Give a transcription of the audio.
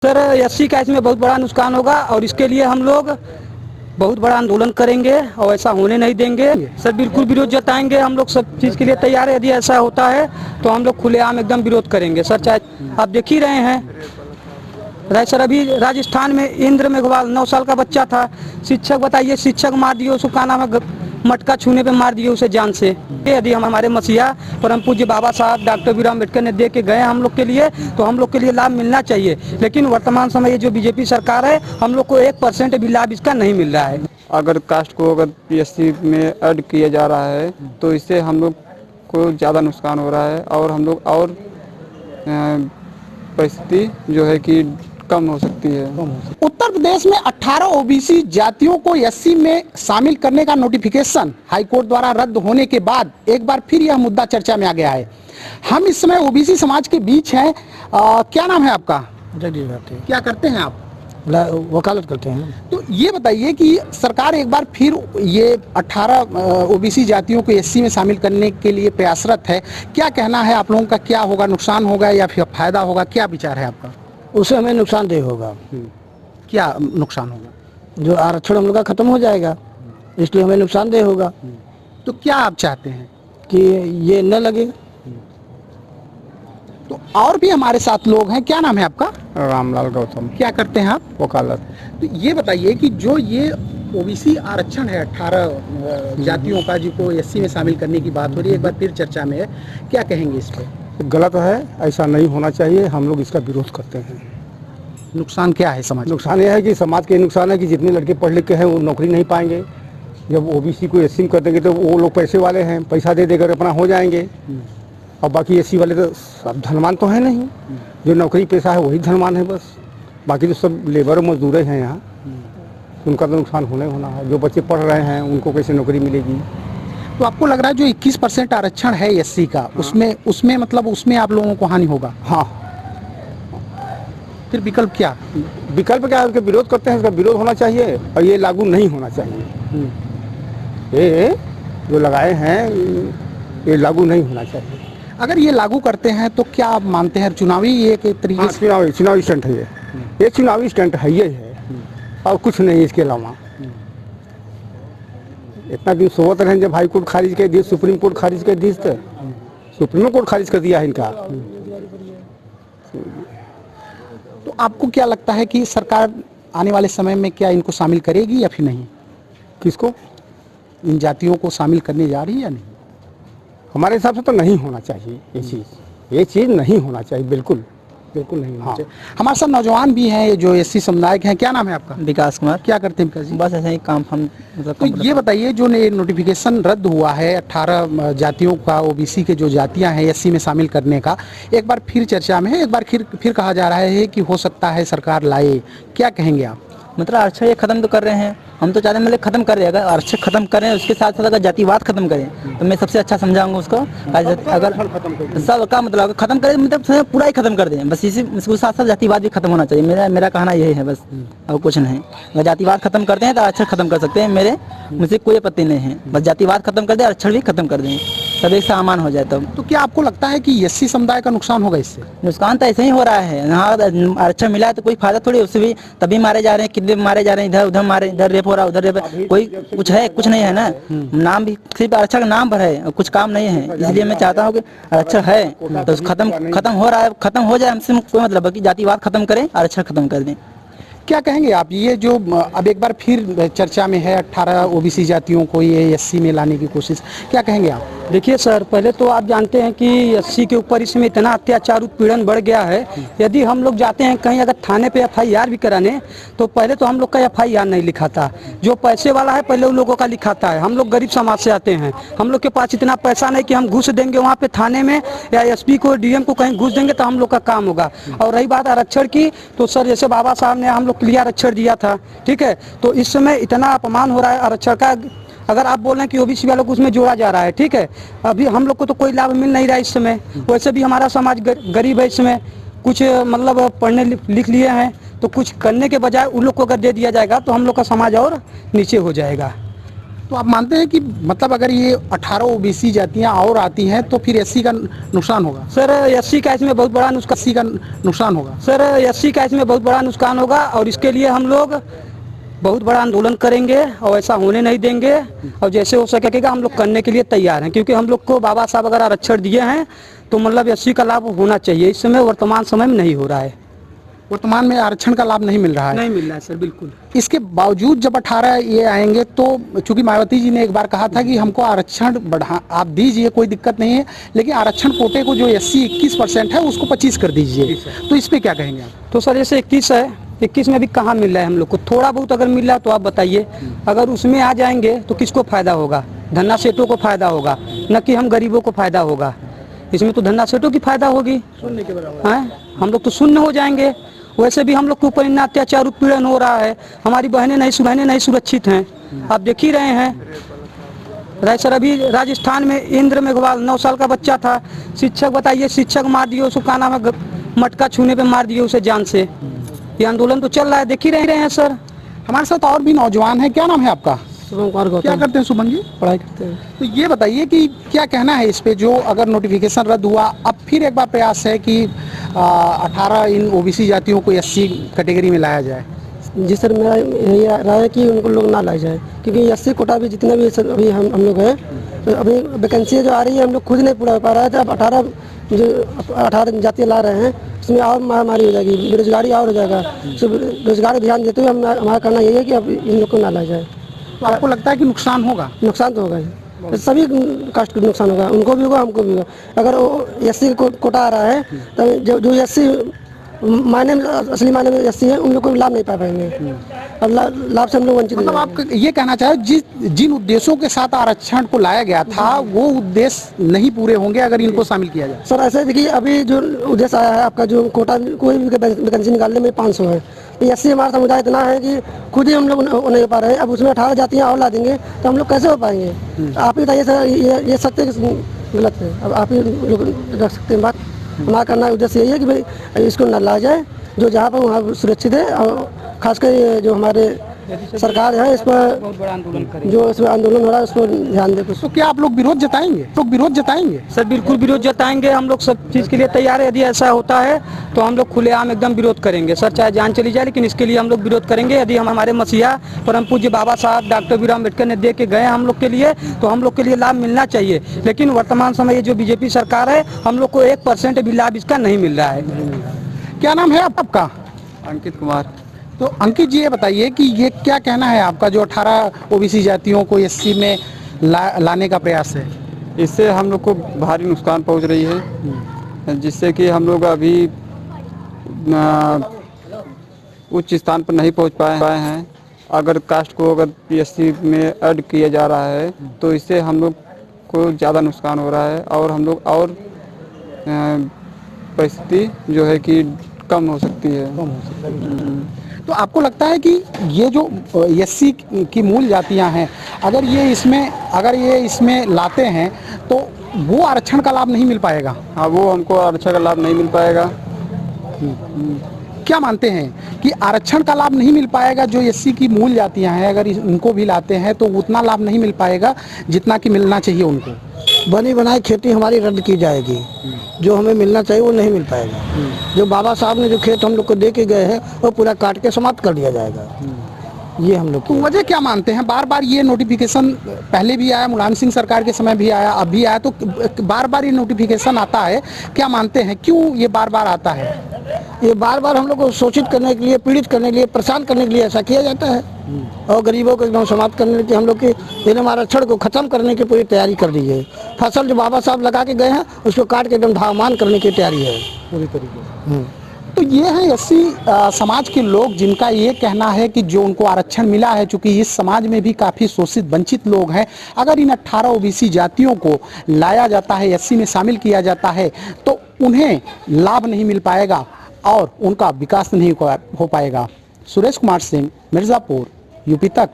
Sir SC का इसमें बहुत बड़ा नुकसान होगा और इसके लिए हम लोग बहुत बड़ा आंदोलन करेंगे और ऐसा होने नहीं देंगे। सर बिल्कुल विरोध जताएंगे, हम लोग सब चीज़ के लिए तैयार है। यदि ऐसा होता है तो हम लोग खुलेआम एकदम विरोध करेंगे सर। चाहे आप देख ही रहे हैं सर, अभी राजस्थान में इंद्र मेघवाल 9 साल का बच्चा था, शिक्षक बताइए, शिक्षक मार दिए उसको, का नाम है, मटका छूने पे मार दिए उसे जान से। यदि हम हमारे मसीहा परम पूज्य बाबा साहब डॉक्टर बी आर अम्बेडकर ने दे के गए हम लोग के लिए, तो हम लोग के लिए लाभ मिलना चाहिए। लेकिन वर्तमान समय ये जो बीजेपी सरकार है, हम लोग को 1% भी लाभ इसका नहीं मिल रहा है। अगर कास्ट को अगर पीएससी में ऐड किया जा रहा है तो इससे हम लोग को ज़्यादा नुकसान हो रहा है और हम लोग और परिस्थिति जो है कि कम हो सकती है। उत्तर प्रदेश में 18 ओबीसी जातियों को एससी में शामिल करने का नोटिफिकेशन हाईकोर्ट द्वारा रद्द होने के बाद एक बार फिर यह मुद्दा चर्चा में आ गया है। हम इस समय ओबीसी समाज के बीच हैं। क्या नाम है आपका? क्या करते हैं आप? वकालत करते हैं। तो ये बताइए कि सरकार एक बार फिर ये 18 ओबीसी जातियों को एससी में शामिल करने के लिए प्रयासरत है। क्या कहना है आप लोगों का? क्या होगा, नुकसान होगा या फिर फायदा होगा? क्या विचार है आपका? उससे हमें नुकसानदेह होगा। क्या नुकसान होगा? जो आरक्षण हम लोग का खत्म हो जाएगा, इसलिए हमें नुकसानदेह होगा। तो क्या आप चाहते हैं कि ये न लगे। तो और भी हमारे साथ लोग हैं। क्या नाम है आपका? रामलाल गौतम। क्या करते हैं आप? वकालत। तो ये बताइए कि जो ये ओबीसी आरक्षण है 18 जातियों का, जिनको एससी में शामिल करने की बात हो रही है, एक बार फिर चर्चा में है, क्या कहेंगे इस पर? गलत है, ऐसा नहीं होना चाहिए। हम लोग इसका विरोध करते हैं। नुकसान क्या है समाज? नुकसान यह है कि समाज के नुकसान है कि जितने लड़के पढ़ लिख के हैं वो नौकरी नहीं पाएंगे। जब ओबीसी को एससी में कर देंगे तो वो लोग पैसे वाले हैं, पैसा दे देकर अपना हो जाएंगे। और बाकी एससी वाले तो सब धनवान तो है नहीं, जो नौकरी पेशा है वही धनवान है बस। बाकी तो सब लेबर और मजदूर हैं यहाँ, उनका तो नुकसान होना है। जो बच्चे पढ़ रहे हैं उनको कैसे नौकरी मिलेगी? तो आपको लग रहा है जो 21% आरक्षण है एससी का, उसमें मतलब उसमें आप लोगों को हानि होगा? हाँ। फिर विकल्प क्या? विकल्प क्या है? उसका विरोध करते हैं। इसका विरोध होना चाहिए और ये लागू नहीं होना चाहिए। ये जो लगाए हैं ये लागू नहीं होना चाहिए। अगर ये लागू करते हैं तो क्या आप मानते हैं चुनावी एक तरीके से? चुनावी स्टंट है ये चुनावी स्टंट है, ये है और कुछ नहीं इसके अलावा। इतना दिन सोवत रहे, जब हाई कोर्ट खारिज कर दी, सुप्रीम कोर्ट खारिज कर दी, तो सुप्रीम कोर्ट खारिज कर दिया है इनका। तो आपको क्या लगता है कि सरकार आने वाले समय में क्या इनको शामिल करेगी या फिर नहीं? किसको? इन जातियों को शामिल करने जा रही है या नहीं? हमारे हिसाब से तो नहीं होना चाहिए ये चीज़ नहीं होना चाहिए, बिल्कुल नहीं होना चाहिए। हमारे साथ नौजवान भी हैं जो एससी समुदाय के हैं। क्या नाम है आपका? विकास कुमार। क्या करते हैं विकास जी? बस ऐसा ही काम हम मतलब। तो ये बताइए जो नोटिफिकेशन रद्द हुआ है 18 जातियों का, ओबीसी के जो जातियां हैं एससी में शामिल करने का, एक बार फिर चर्चा में है, एक बार फिर कहा जा रहा है कि हो सकता है सरकार लाए। क्या कहेंगे आप? मतलब आरक्षण ये खत्म तो कर रहे हैं, हम तो चाहते हैं मतलब खत्म कर रहे हैं। अगर आरक्षण खत्म करें उसके साथ साथ अगर जातिवाद खत्म करें तो मैं सबसे अच्छा समझाऊंगा उसको। अगर सब का मतलब खत्म करें मतलब पूरा ही खत्म कर दें, बस इसके साथ साथ जातिवाद भी खत्म होना चाहिए। मेरा कहना यही है बस, और कुछ नहीं। अगर जातिवाद खत्म करते हैं तो आरक्षण खत्म कर सकते हैं, मुझे कोई आपत्ति नहीं है। बस जातिवाद खत्म कर दें, आरक्षण भी खत्म कर दें, सब एक सामान हो जाए तब। तो क्या आपको लगता है कि एससी समुदाय का नुकसान होगा इससे? नुकसान तो ऐसे ही हो रहा है। यहाँ आरक्षण मिला है तो कोई फायदा थोड़ी, उससे भी तभी मारे जा रहे हैं, कितने मारे जा रहे हैं, इधर उधर मारे, इधर रेप हो रहा है, उधर रेप। कोई कुछ है? कुछ नहीं है ना। नाम भी सिर्फ आरक्षण का नाम पर है, कुछ काम नहीं है। इसलिए मैं चाहता हूँ कि आरक्षण है तो खत्म हो रहा है, खत्म हो जाए, हमसे कोई मतलब है कि जातिवाद खत्म करें, आरक्षण खत्म कर दें। क्या कहेंगे आप? ये जो अब एक बार फिर चर्चा में है 18 ओबीसी जातियों को ये एससी में लाने की कोशिश, क्या कहेंगे आप? देखिए सर, पहले तो आप जानते हैं कि एससी के ऊपर इसमें इतना अत्याचार उत्पीड़न बढ़ गया है। यदि हम लोग जाते हैं कहीं अगर थाने पे एफआईआर भी कराने, तो पहले तो हम लोग का एफआईआर नहीं लिखाता। जो पैसे वाला है पहले उन लोगों का लिखाता है। हम लोग गरीब समाज से आते हैं, हम लोग के पास इतना पैसा नहीं कि हम घूस देंगे वहाँ पे थाने में या एसपी को, डीएम को कहीं घूस देंगे तो हम लोग का काम होगा। और रही बात आरक्षण की, तो सर जैसे बाबा साहब ने हम लोग के लिए आरक्षण दिया था, ठीक है, तो इस समय इतना अपमान हो रहा है आरक्षण का। अगर आप बोल रहे हैं कि ओबीसी वालों को उसमें जोड़ा जा रहा है, ठीक है, अभी हम लोग को तो कोई लाभ मिल नहीं रहा है इस समय। वैसे भी हमारा समाज गरीब है, इसमें कुछ मतलब पढ़ने लिख लिए हैं, तो कुछ करने के बजाय उन लोग को अगर दे दिया जाएगा तो हम लोग का समाज और नीचे हो जाएगा। तो आप मानते हैं कि मतलब अगर ये 18 ओबीसी जातियां और आती हैं तो फिर एससी का नुकसान होगा? सर एससी का इसमें बहुत बड़ा नुकसान, एससी का नुकसान होगा? सर एससी का इसमें बहुत बड़ा नुकसान होगा और इसके लिए हम लोग बहुत बड़ा आंदोलन करेंगे और ऐसा होने नहीं देंगे और जैसे हो सकेगा हम लोग करने के लिए तैयार हैं, क्योंकि हम लोग को बाबा साहब अगर आरक्षण दिए हैं तो मतलब एससी का लाभ होना चाहिए। इस समय वर्तमान समय में नहीं हो रहा है, वर्तमान में आरक्षण का लाभ नहीं मिल रहा है। नहीं मिल रहा है सर, बिल्कुल। इसके बावजूद जब 18 ये आएंगे तो चूंकि मायावती जी ने एक बार कहा था कि हमको आरक्षण बढ़ा आप दीजिए, कोई दिक्कत नहीं है, लेकिन आरक्षण कोटे को जो एससी 21% है उसको 25 कर दीजिए, तो इस पे क्या कहेंगे आप? तो सर जैसे 21 है, 21 में भी कहाँ मिल रहा है हम लोग को? थोड़ा बहुत अगर मिल रहा है तो आप बताइए। अगर उसमें आ जाएंगे तो किसको फायदा होगा? धन्ना सेठों को फायदा होगा, न कि हम गरीबों को फायदा होगा। इसमें तो धन्ना सेठों की फायदा होगी, सुनने के बराबर है। हम लोग तो शून्य हो जाएंगे। वैसे भी हम लोग के ऊपर इतना अत्याचार उत्पीड़न हो रहा है, हमारी बहनें नहीं सुरक्षित हैं, आप देख ही रहे हैं। सर अभी राजस्थान में इंद्र मेघवाल 9 साल का बच्चा था, शिक्षक बताइए, शिक्षक मार दिए उसको, का नाम है, मटका छूने पे मार दिए उसे जान से। ये आंदोलन तो चल रहा है, देख ही रहे हैं सर। हमारे साथ और भी नौजवान है, क्या नाम है आपका? शुभम कुमार गौतम। क्या करते हैं शुभम जी? पढ़ाई करते हैं। तो ये बताइए कि क्या कहना है इस पे, जो अगर नोटिफिकेशन रद्द हुआ, अब फिर एक बार प्रयास है कि 18 इन ओबीसी जातियों को एससी कैटेगरी में लाया जाए? जी सर, मेरा यही राय है कि उनको लोग ना लाए जाए, क्योंकि एससी कोटा भी जितना भी सर अभी हम लोग हैं, तो अभी वैकेंसी जो आ रही है हम लोग खुद नहीं पूरा पा रहा है। अब 18 जातियाँ ला रहे हैं, उसमें और महामारी हो जाएगी, बेरोजगारी और हो जाएगा। सिर्फ रोजगार ध्यान देते हुए हमारा कहना यही है कि अब इन लोग को ना लाया जाए। तो आपको लगता है कि नुकसान होगा? नुकसान तो होगा ही, सभी कास्ट को नुकसान होगा, उनको भी होगा, हमको भी होगा। अगर एससी कोटा आ रहा है तो जो एससी मायने में, असली मायने में एससी है, उन लोग को लाभ नहीं पा पाएंगे और लाभ से हम लोग वंचित। मतलब आप ये कहना चाहे जिन उद्देश्यों के साथ आरक्षण को लाया गया था वो उद्देश्य नहीं पूरे होंगे अगर इनको शामिल किया जाए? सर ऐसे देखिए, अभी जो उद्देश्य आया है आपका, जो कोटा कोई भी वैकेंसी निकालने में 500 है, एससी हमारा समुदाय इतना है कि खुद ही हम लोग नहीं हो पा रहे हैं। अब उसमें 18 जातियाँ और ला देंगे तो हम लोग कैसे हो पाएंगे? आप ही बताइए सर, ये सत्य गलत है? अब आप ही लोग रख सकते हैं बात। हमारा करना उद्देश्य यही है कि भाई इसको न लाया जाए, जो जहाँ पर वहाँ सुरक्षित है, और खासकर जो हमारे सरकार है इस पर बहुत बड़ा आंदोलन करेंगे। जो इसमें आंदोलन हो रहा है उस पर ध्यान दे। तो क्या आप लोग विरोध जताएंगे? विरोध जताएंगे? सर बिल्कुल विरोध जताएंगे, हम लोग सब चीज़ के लिए तैयार है। यदि ऐसा होता है तो हम लोग खुलेआम एकदम विरोध करेंगे सर, चाहे जान चली जाए, लेकिन इसके लिए हम लोग विरोध करेंगे। यदि हम हमारे मसीहा परम पूज्य बाबा साहब डॉक्टर बी आर अम्बेडकर ने दे के गए हम लोग के लिए, तो हम लोग के लिए लाभ मिलना चाहिए। लेकिन वर्तमान समय ये जो बीजेपी सरकार है, हम लोग को 1% भी लाभ इसका नहीं मिल रहा है। क्या नाम है आपका? अंकित कुमार। तो अंकित जी ये बताइए कि ये क्या कहना है आपका, जो 18 ओबीसी जातियों को एससी में लाने का प्रयास है? इससे हम लोग को भारी नुकसान पहुंच रही है, जिससे कि हम लोग अभी उच्च स्थान पर नहीं पहुंच पाए हैं। अगर कास्ट को अगर पीएससी में ऐड किया जा रहा है तो इससे हम लोग को ज़्यादा नुकसान हो रहा है और हम लोग और परिस्थिति जो है कि कम हो सकती है। तो आपको लगता है कि ये जो एससी की मूल जातियां हैं, अगर ये इसमें लाते हैं तो वो आरक्षण का लाभ नहीं मिल पाएगा? हाँ, वो हमको आरक्षण का लाभ नहीं मिल पाएगा। क्या मानते हैं कि आरक्षण का लाभ नहीं मिल पाएगा? जो एससी की मूल जातियां हैं, अगर इनको भी लाते हैं तो उतना लाभ नहीं मिल पाएगा जितना कि मिलना चाहिए उनको। बनी बनाई खेती हमारी रद्द की जाएगी, जो हमें मिलना चाहिए वो नहीं मिल पाएगा। जो बाबा साहब ने जो खेत हम लोग को दे के गए हैं वो पूरा काट के समाप्त कर दिया जाएगा। ये हम लोग तो वजह क्या मानते हैं? बार बार ये नोटिफिकेशन पहले भी आया, मुलायम सिंह सरकार के समय भी आया, अब भी आया, तो बार बार ये नोटिफिकेशन आता है। क्या मानते हैं क्यों ये बार बार आता है? ये बार बार हम लोग को शोषित करने के लिए, पीड़ित करने के लिए, परेशान करने के लिए ऐसा किया जाता है, और गरीबों को एकदम समाप्त करने के हम लोग के आरक्षण को खत्म करने की पूरी तैयारी कर दी है। फसल जो बाबा साहब लगा के गए हैं उसको काट के एकदम धावमान करने की तैयारी है पूरी तरीके से। तो ये है एससी समाज के लोग, जिनका ये कहना है कि जो उनको आरक्षण मिला है, चूंकि इस समाज में भी काफ़ी शोषित वंचित लोग हैं, अगर इन 18 ओबीसी जातियों को लाया जाता है, एससी में शामिल किया जाता है, तो उन्हें लाभ नहीं मिल पाएगा और उनका विकास नहीं हो पाएगा। सुरेश कुमार सिंह, मिर्ज़ापुर, यूपी तक।